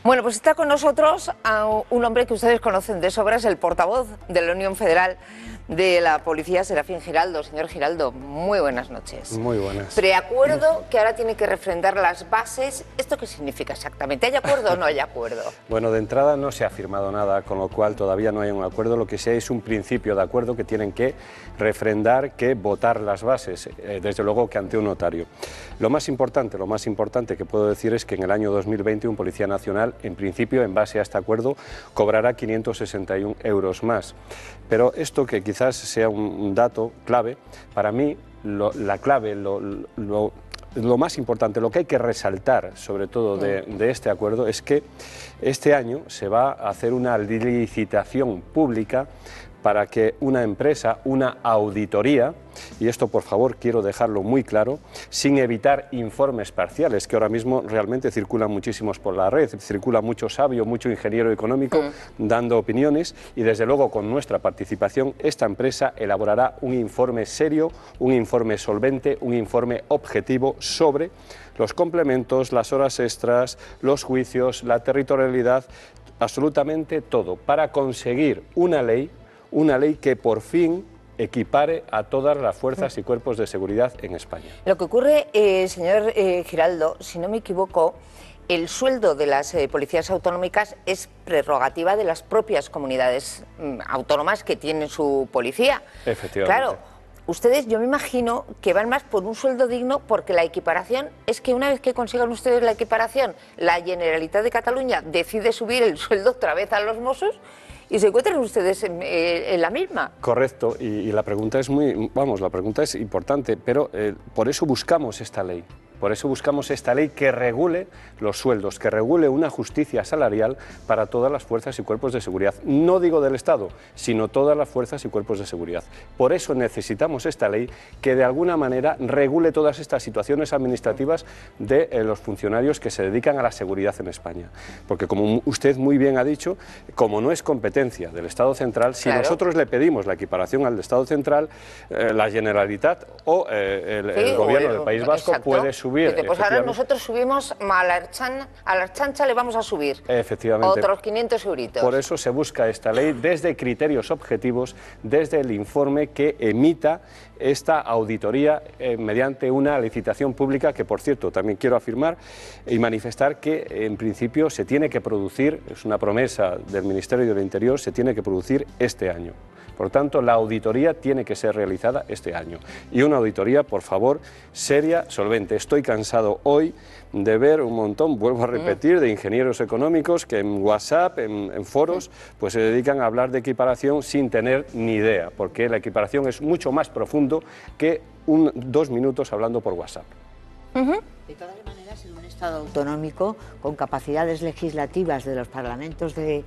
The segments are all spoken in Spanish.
Bueno, pues está con nosotros un hombre que ustedes conocen de sobra, es el portavoz de la Unión Federal de la Policía, Serafín Giraldo. Señor Giraldo, muy buenas noches. Muy buenas. Preacuerdo que ahora tiene que refrendar las bases. ¿Esto qué significa exactamente? ¿Hay acuerdo o no hay acuerdo? Bueno, de entrada no se ha firmado nada, con lo cual todavía no hay un acuerdo. Lo que sí hay es un principio de acuerdo que tienen que refrendar, que votar las bases, desde luego que ante un notario. Lo más importante que puedo decir es que en el año 2020 un policía nacional, en principio, en base a este acuerdo, cobrará 561 euros más. Pero esto, que quizás sea un dato clave, para mí la clave, lo más importante, lo que hay que resaltar sobre todo de este acuerdo es que este año se va a hacer una licitación pública para que una empresa, una auditoría, y esto por favor quiero dejarlo muy claro, sin evitar informes parciales, que ahora mismo realmente circulan muchísimos por la red, circula mucho sabio, mucho ingeniero económico dando opiniones, y desde luego con nuestra participación esta empresa elaborará un informe serio, un informe solvente, un informe objetivo sobre los complementos, las horas extras, los juicios, la territorialidad, absolutamente todo, para conseguir una ley que por fin equipare a todas las fuerzas y cuerpos de seguridad en España. Lo que ocurre, señor Giraldo, si no me equivoco, el sueldo de las policías autonómicas es prerrogativa de las propias comunidades autónomas que tienen su policía. Efectivamente. Claro, ustedes, yo me imagino que van más por un sueldo digno, porque la equiparación es que una vez que consigan ustedes la equiparación, la Generalitat de Cataluña decide subir el sueldo otra vez a los Mossos y se encuentran ustedes en la misma. Correcto, y la pregunta es la pregunta es importante, pero por eso buscamos esta ley. Por eso buscamos esta ley que regule los sueldos, que regule una justicia salarial para todas las fuerzas y cuerpos de seguridad. No digo del Estado, sino todas las fuerzas y cuerpos de seguridad. Por eso necesitamos esta ley que de alguna manera regule todas estas situaciones administrativas de los funcionarios que se dedican a la seguridad en España. Porque como usted muy bien ha dicho, como no es competencia del Estado central, si nosotros le pedimos la equiparación al Estado central, la Generalitat o el gobierno del País Vasco puede subir. Pues ahora nosotros subimos a la Ertzaintza le vamos a subir otros 500 euritos. Por eso se busca esta ley desde criterios objetivos, desde el informe que emita esta auditoría mediante una licitación pública que, por cierto, también quiero afirmar y manifestar que en principio se tiene que producir, es una promesa del Ministerio del Interior, se tiene que producir este año. Por tanto, la auditoría tiene que ser realizada este año. Y una auditoría, por favor, seria, solvente. Estoy cansado hoy de ver un montón, vuelvo a repetir, de ingenieros económicos que en WhatsApp, en foros, pues se dedican a hablar de equiparación sin tener ni idea, porque la equiparación es mucho más profundo que 2 minutos hablando por WhatsApp. De todas maneras, en un Estado autonómico, con capacidades legislativas de los parlamentos de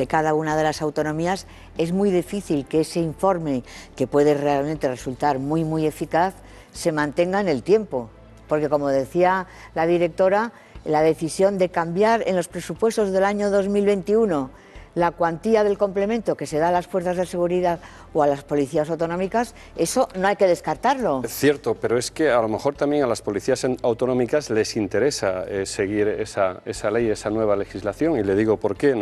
cada una de las autonomías, es muy difícil que ese informe, que puede realmente resultar muy eficaz, se mantenga en el tiempo. Porque, como decía la directora, la decisión de cambiar en los presupuestos del año 2021 la cuantía del complemento que se da a las fuerzas de seguridad o a las policías autonómicas, eso no hay que descartarlo. Es cierto, pero es que a lo mejor también a las policías autonómicas les interesa seguir esa ley, esa nueva legislación, y le digo por qué.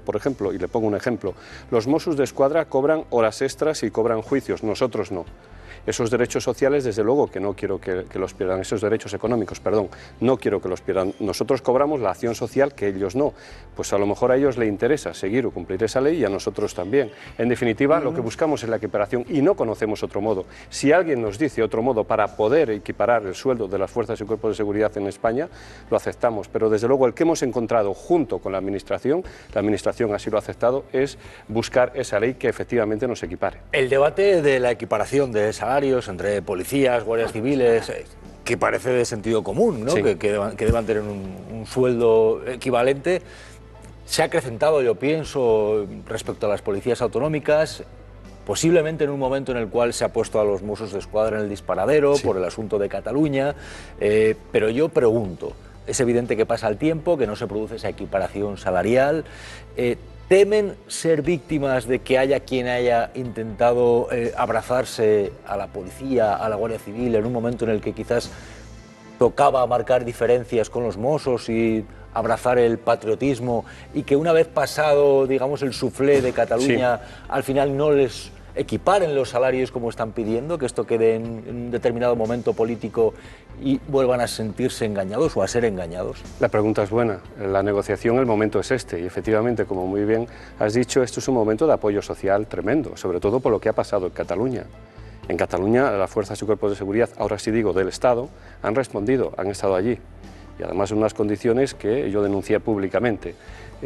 Por ejemplo, y le pongo un ejemplo, los Mossos de Escuadra cobran horas extras y cobran juicios, nosotros no. Esos derechos sociales, desde luego, que no quiero que los pierdan, esos derechos económicos, perdón, no quiero que los pierdan. Nosotros cobramos la acción social que ellos no. Pues a lo mejor a ellos les interesa seguir o cumplir esa ley y a nosotros también. En definitiva, lo que buscamos es la equiparación y no conocemos otro modo. Si alguien nos dice otro modo para poder equiparar el sueldo de las fuerzas y cuerpos de seguridad en España, lo aceptamos. Pero desde luego el que hemos encontrado junto con la Administración así lo ha aceptado, es buscar esa ley que efectivamente nos equipare. El debate de la equiparación de salarios entre policías, guardias civiles, que parece de sentido común, ¿no? Sí. Que deban tener un sueldo equivalente, se ha acrecentado, yo pienso, respecto a las policías autonómicas, posiblemente en un momento en el cual se ha puesto a los Mossos de Escuadra en el disparadero por el asunto de Cataluña, pero yo pregunto, es evidente que pasa el tiempo, que no se produce esa equiparación salarial, ¿temen ser víctimas de que haya quien haya intentado abrazarse a la policía, a la Guardia Civil, en un momento en el que quizás tocaba marcar diferencias con los Mossos y abrazar el patriotismo y que una vez pasado, digamos, el suflé de Cataluña, al final no les equiparen los salarios como están pidiendo, que esto quede en un determinado momento político y vuelvan a sentirse engañados o a ser engañados? La pregunta es buena. La negociación, el momento es este, y efectivamente, como muy bien has dicho, esto es un momento de apoyo social tremendo, sobre todo por lo que ha pasado en Cataluña. En Cataluña, las fuerzas y cuerpos de seguridad, ahora sí digo del Estado, han respondido, han estado allí, y además en unas condiciones que yo denuncié públicamente.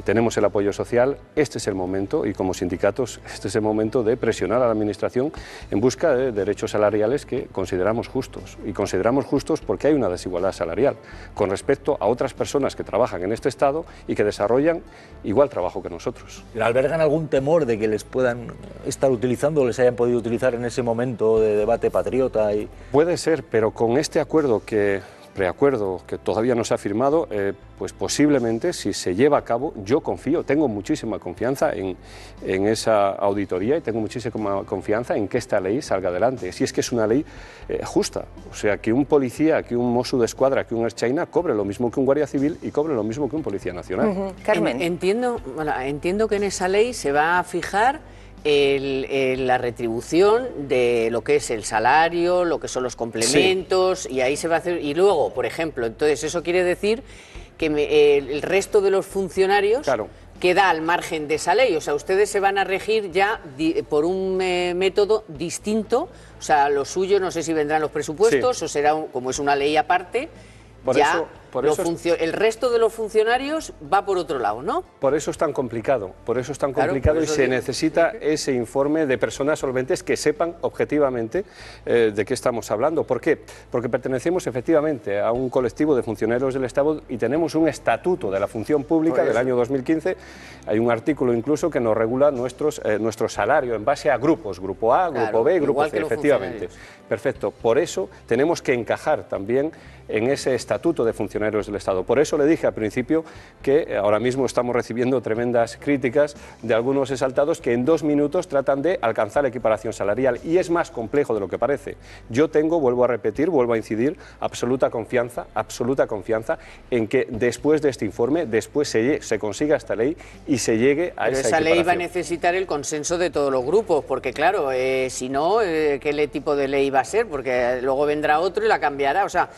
Tenemos el apoyo social, este es el momento, y como sindicatos, este es el momento de presionar a la Administración en busca de derechos salariales que consideramos justos, y consideramos justos porque hay una desigualdad salarial con respecto a otras personas que trabajan en este Estado y que desarrollan igual trabajo que nosotros. ¿Albergan algún temor de que les puedan estar utilizando o les hayan podido utilizar en ese momento de debate patriota? Puede ser, pero con este acuerdo preacuerdo que todavía no se ha firmado, pues posiblemente si se lleva a cabo, yo confío, tengo muchísima confianza en esa auditoría y tengo muchísima confianza en que esta ley salga adelante. Si es que es una ley justa, o sea, que un policía, que un Mossos d'Esquadra, que un Ertzaina cobre lo mismo que un guardia civil y cobre lo mismo que un policía nacional. Carmen. Entiendo que en esa ley se va a fijar la retribución de lo que es el salario, lo que son los complementos, y ahí se va a hacer. Y luego, por ejemplo, entonces eso quiere decir que el resto de los funcionarios queda al margen de esa ley. O sea, ustedes se van a regir ya por un método distinto. O sea, lo suyo, no sé si vendrán los presupuestos o será, como es una ley aparte, el resto de los funcionarios va por otro lado, ¿no? Por eso es tan complicado, y se necesita ese informe de personas solventes que sepan objetivamente de qué estamos hablando. ¿Por qué? Porque pertenecemos efectivamente a un colectivo de funcionarios del Estado y tenemos un estatuto de la función pública del año 2015, hay un artículo incluso que nos regula nuestro salario en base a grupos, grupo A, grupo B, grupo C, efectivamente. Perfecto, por eso tenemos que encajar también en ese estatuto de funcionarios del Estado. Por eso le dije al principio que ahora mismo estamos recibiendo tremendas críticas de algunos exaltados que en 2 minutos tratan de alcanzar la equiparación salarial, y es más complejo de lo que parece. Yo tengo, vuelvo a repetir, vuelvo a incidir, absoluta confianza en que después de este informe, después se consiga esta ley y se llegue a esa equiparación. Esa ley va a necesitar el consenso de todos los grupos, porque claro, si no, ¿qué tipo de ley va a ser? Porque luego vendrá otro y la cambiará, o sea...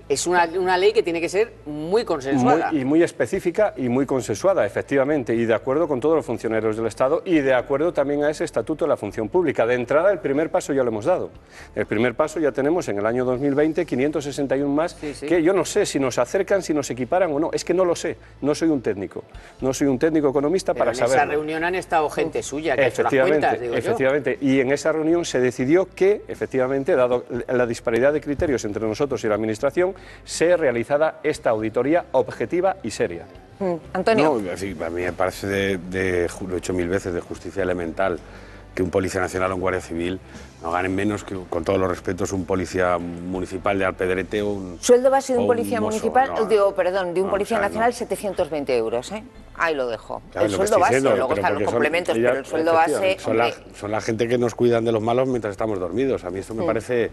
Es una ley que tiene que ser muy consensuada. Muy específica y muy consensuada, efectivamente, y de acuerdo con todos los funcionarios del Estado y de acuerdo también a ese estatuto de la función pública. De entrada, el primer paso ya lo hemos dado. El primer paso ya tenemos en el año 2020 561 más, que yo no sé si nos acercan, si nos equiparan o no. Es que no lo sé, no soy un técnico. No soy un técnico economista para saberlo. En esa reunión han estado gente suya que ha hecho las cuentas, digo yo. Efectivamente, y en esa reunión se decidió que, efectivamente, dado la disparidad de criterios entre nosotros y la Administración, sea realizada esta auditoría objetiva y seria. Antonio. No, a mí me parece, lo he hecho 1000 veces, de justicia elemental que un policía nacional o un guardia civil no ganen menos que, con todos los respetos, un policía municipal de Alpedrete o un... Sueldo base de un policía municipal, de un policía nacional, 720 euros, ¿eh? Ahí lo dejo. Claro, el sueldo base, diciendo, luego están los complementos, pero el sueldo base... Son la gente que nos cuidan de los malos mientras estamos dormidos. A mí esto me parece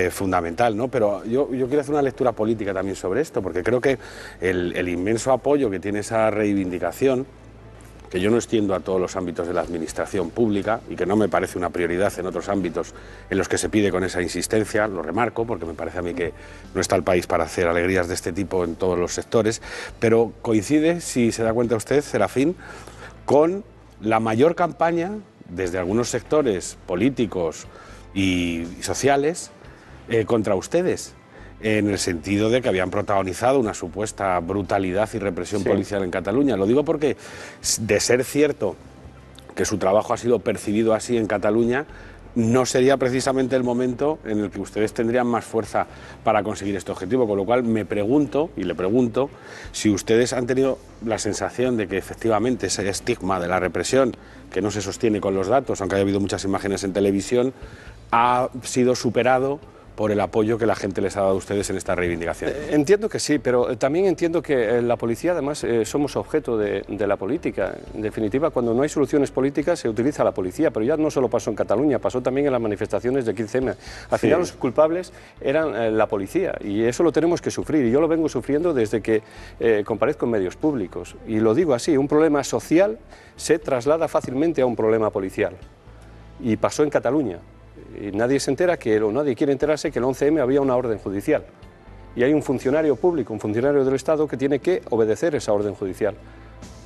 fundamental, ¿no? Pero yo quiero hacer una lectura política también sobre esto, porque creo que el inmenso apoyo que tiene esa reivindicación, que yo no extiendo a todos los ámbitos de la administración pública y que no me parece una prioridad en otros ámbitos en los que se pide con esa insistencia, lo remarco porque me parece a mí que no está el país para hacer alegrías de este tipo en todos los sectores, pero coincide, si se da cuenta usted, Serafín, con la mayor campaña desde algunos sectores políticos y sociales contra ustedes, en el sentido de que habían protagonizado una supuesta brutalidad y represión policial en Cataluña. Lo digo porque, de ser cierto que su trabajo ha sido percibido así en Cataluña, no sería precisamente el momento en el que ustedes tendrían más fuerza para conseguir este objetivo, con lo cual me pregunto, y le pregunto, si ustedes han tenido la sensación de que efectivamente ese estigma de la represión, que no se sostiene con los datos, aunque haya habido muchas imágenes en televisión, ha sido superado por el apoyo que la gente les ha dado a ustedes en esta reivindicación. Entiendo que sí, pero también entiendo que la policía, además, somos objeto de la política. En definitiva, cuando no hay soluciones políticas se utiliza la policía, pero ya no solo pasó en Cataluña, pasó también en las manifestaciones de 15M. Al final los culpables eran la policía y eso lo tenemos que sufrir. Y yo lo vengo sufriendo desde que comparezco en medios públicos. Y lo digo así, un problema social se traslada fácilmente a un problema policial. Y pasó en Cataluña. Y nadie se entera o nadie quiere enterarse que el 11M había una orden judicial. Y hay un funcionario público, un funcionario del Estado que tiene que obedecer esa orden judicial.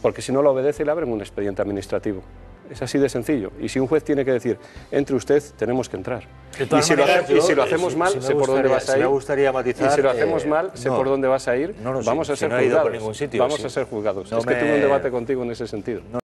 Porque si no la obedece le abren un expediente administrativo. Es así de sencillo. Y si un juez tiene que decir, entre usted, tenemos que entrar. Y si lo hacemos mal, sé por dónde vas a ir. Me gustaría matizar. Y si lo hacemos mal, sé por dónde vas a ir. Vamos a ser juzgados. Vamos a ser juzgados. Es que tuve un debate contigo en ese sentido.